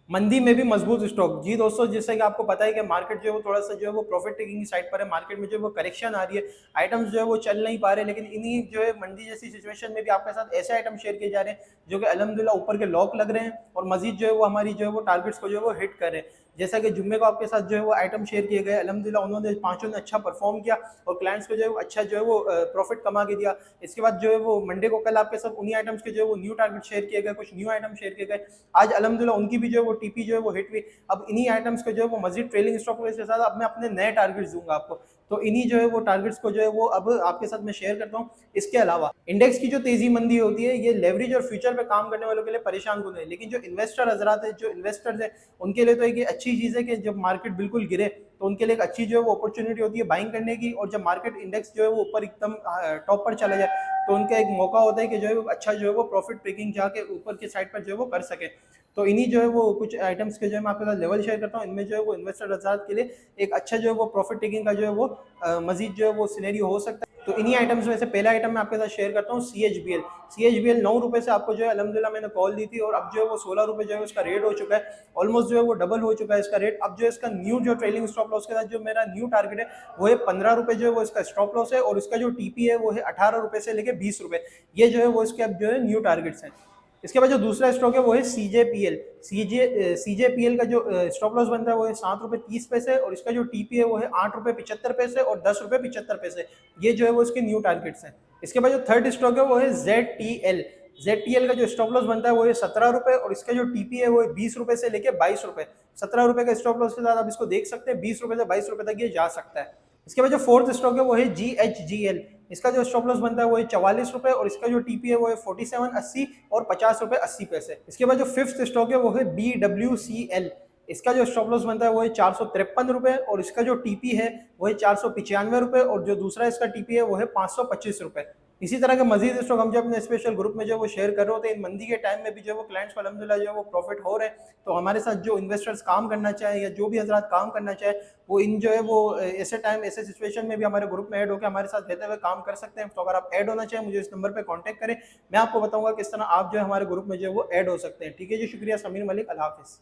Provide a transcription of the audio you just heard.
मंदी में भी मजबूत स्टॉक। जी दोस्तों, जैसे कि आपको पता है कि मार्केट जो है वो थोड़ा सा जो है वो प्रॉफिट टेकिंग की साइड पर है, मार्केट में जो है वो करेक्शन आ रही है, आइटम्स जो है वो चल नहीं पा रहे, लेकिन इन्हीं जो है मंदी जैसी सिचुएशन में भी आपके साथ ऐसे आइटम शेयर किए जा रहे हैं जो कि अल्हम्दुलिल्लाह ऊपर के लॉक लग रहे हैं और मजीद जो है वो हमारी जो है वो टारगेट्स को जो है वो हिट कर रहे हैं। जैसा कि जुम्मे को आपके साथ जो है वो आइटम शेयर किए गए, अल्हम्दुलिल्लाह उन्होंने पांचों ने अच्छा परफॉर्म किया और क्लाइंट्स को जो है वो अच्छा जो है वो प्रॉफिट कमा के दिया। इसके बाद जो है वो मंडे को कल आपके साथ उन्हीं आइटम्स के जो है वो न्यू टारगेट शेयर किए गए, कुछ न्यू आइटम शेयर किए गए। आज अल्हम्दुलिल्लाह उनकी भी जो है वो टीपी जो है वो हिट हुई। अब इन्हीं आइटम्स को जो है वो मजीद ट्रेलिंग स्टॉक के साथ अब मैं अपने नए टारगेट्स दूंगा आपको, तो इन्हीं जो है वो टारगेट्स को जो है वो अब आपके साथ मैं शेयर करता हूँ। इसके अलावा इंडेक्स की जो तेजी मंदी होती है ये लेवरेज और फ्यूचर पे काम करने वालों के लिए परेशान कौन है, लेकिन जो इन्वेस्टर हजरात है, जो इन्वेस्टर्स है, उनके लिए तो एक अच्छी चीज है कि जब मार्केट बिल्कुल गिरे तो उनके लिए एक अच्छी जो है वो अपॉर्चुनिटी होती है बाइंग करने की, और जब मार्केट इंडेक्स जो है वो ऊपर एकदम टॉप पर चला जाए तो उनका एक मौका होता है कि जो है वो अच्छा जो है वो प्रॉफिट टेकिंग जाके ऊपर की साइड पर जो है वो कर सके। तो इन्हीं जो है वो कुछ आइटम्स के जो है मैं आपके साथ लेवल शेयर करता हूँ, इनमें जो है वो इन्वेस्टर हजरात के लिए एक अच्छा जो है वो प्रॉफिट टेकिंग का जो है वो मजीद जो है वो सिनेरियो हो सकता है। तो इन्हीं आइटम्स में से पहला आइटम मैं आपके साथ शेयर करता हूँ CHBL। CHBL 9 रुपए से आपको जो है अल्हम्दुलिल्लाह मैंने कॉल दी थी और अब जो है वो 16 रुपए जो है उसका रेट हो चुका है, ऑलमोस्ट जो है वो डबल हो चुका है इसका रेट। अब जो है इसका न्यू जो ट्रेलिंग स्टॉप लॉस के साथ जो मेरा न्यू टारगेट है वो है 15 रुपए जो है वो इसका स्टॉप लॉस है, और इसका जो टीपी है वो है 18 रुपए से लेके 20 रुपए, ये जो है वो इसके अब जो है न्यू टारगेट्स हैं। इसके बाद जो दूसरा स्टॉक है वो है CJPL का जो स्टॉप लॉस बनता है वो है 7 रुपए 30 पैसे, और इसका जो टीपी है वो है 8 रुपए 75 पैसे और 10 रुपए 75 पैसे, ये जो है वो इसके न्यू टारगेट्स हैं। इसके बाद जो थर्ड स्टॉक है वो है ZTL का जो स्टॉप लॉस बनता है वो है 17 रुपए, और इसका जो टीपी है वो है 20 रुपए से लेके 22 रुपए। 17 रुपए का स्टॉप लॉस के साथ आप इसको देख सकते हैं, 20 रुपए से 22 रुपए तक ये जा सकता है। इसके बाद जो फोर्थ स्टॉक है वो है GHGL। इसका जो स्टॉप लॉस बनता है वो है 44 रुपए, और इसका जो टीपी है वो है 47.80 और 50 रुपए 80 पैसे। इसके बाद जो फिफ्थ स्टॉक है वो है BWCL। इसका जो स्टॉप लॉस बनता है वो है 453 रुपए, और इसका जो टीपी है वो है 495 रुपए, और जो दूसरा इसका टीपी है वो है 525 रुपए। इसी तरह के मजीद स्टॉक हम जो अपने स्पेशल ग्रुप में जो वो शेयर कर रहे होते हैं, इन मंदी के टाइम में भी जो वो क्लाइंट्स को अल्हम्दुलिल्लाह जो वो प्रॉफिट हो रहे हैं। तो हमारे साथ जो इन्वेस्टर्स काम करना चाहे या जो भी हजरात काम करना चाहे वो इन जो है वो ऐसे टाइम ऐसे सिचुएशन में भी हमारे ग्रुप में ऐड होकर हमारे साथ रहते हुए काम कर सकते हैं। तो अगर आप ऐड होना चाहें मुझे इस नंबर पर कॉन्टैक्ट करें, मैं आपको बताऊंगा किस तरह आप जो है हमारे ग्रुप में जो है वो ऐड हो सकते हैं। ठीक है जी, शुक्रिया। समीर मलिक, अल्लाह हाफिज़।